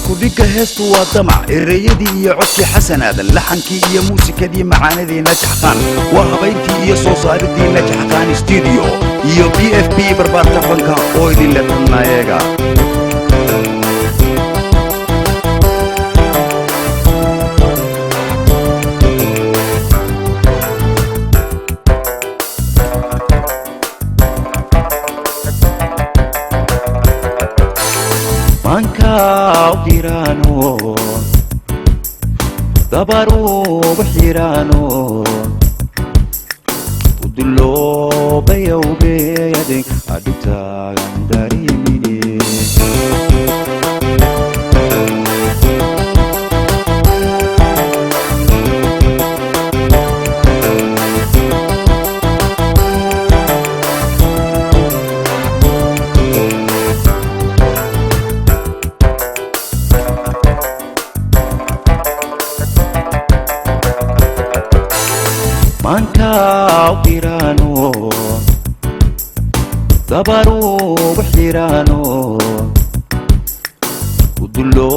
halkudhigga heestu waa damac ereyadii iyo codkii xasan aadan laxankii iyo muusikadii macaanidii najax khan waa habayntii iyo soo saaridii najax khan studio iyo BFP barbaarka fanka oo idin la tanaayeega manka dirano dabaru bhirano udlo bayawbe yadin adita darimini manka dirano dabaru bhirano udlo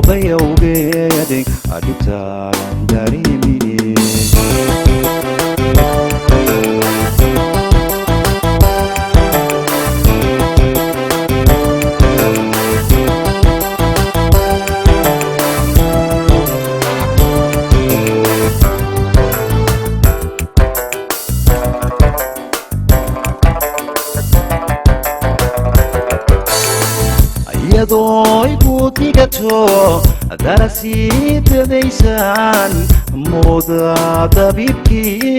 bayawbe yadin adita darimini يضوي بوتيكاتو درسي تديسان موضة طبيبكي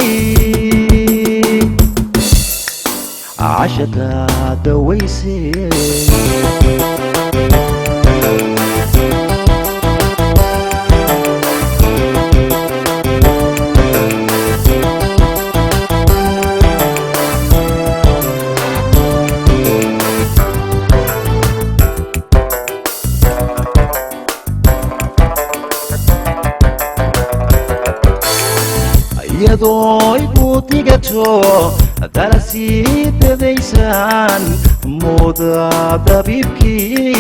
عشتا دويسي يضوي بوتيكاتو درسي تديسان موضة طبيبكي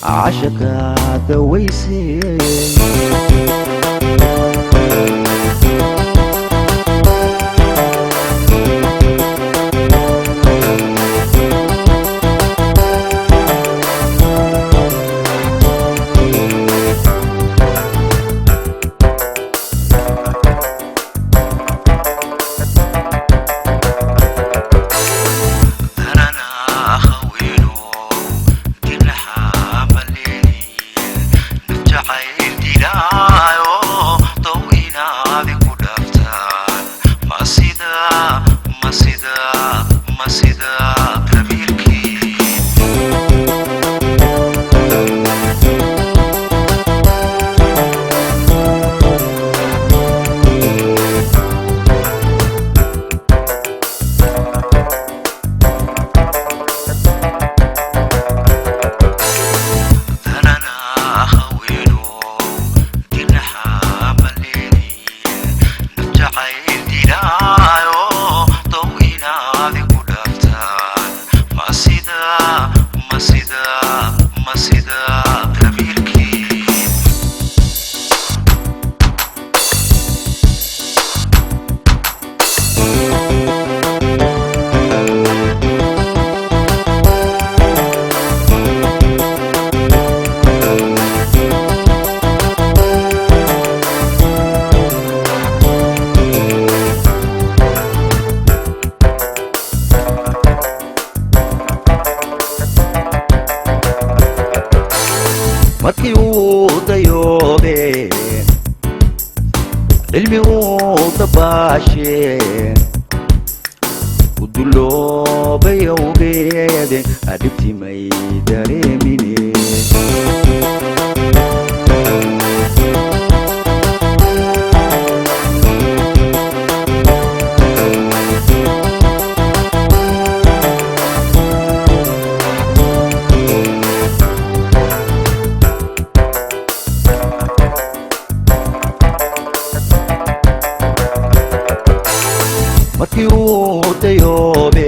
عشتا دويسي markii uu dayoobe ilmi uu dabaashe udlo bayawbe adibti may dareemine markii uu dayoobe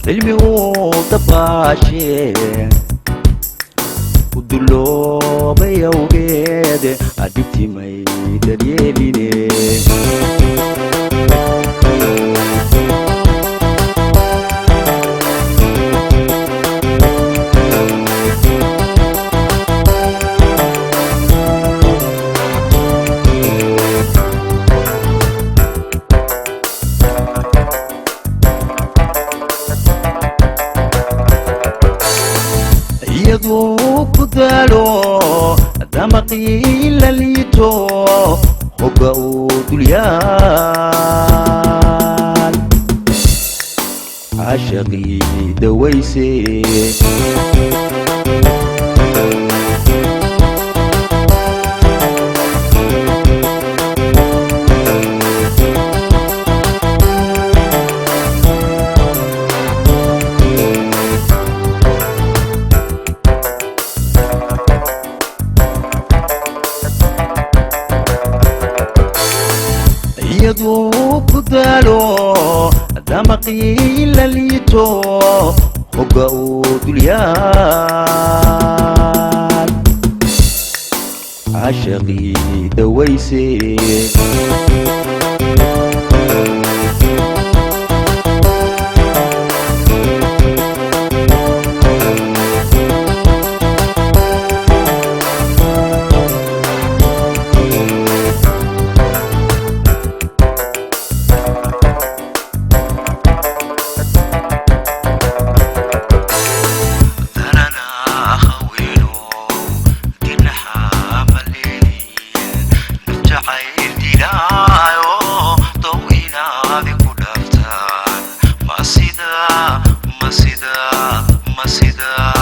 ilmi uu dabaashe u duloobay awgeed adibtimay daryeeline iyadoo ku daalo damaqii la liito hogga uu dulyaan cashaqii dawayse iyadoo ku daalo damaqii la liito hogga uu dulyaan cashaqii dawayse masida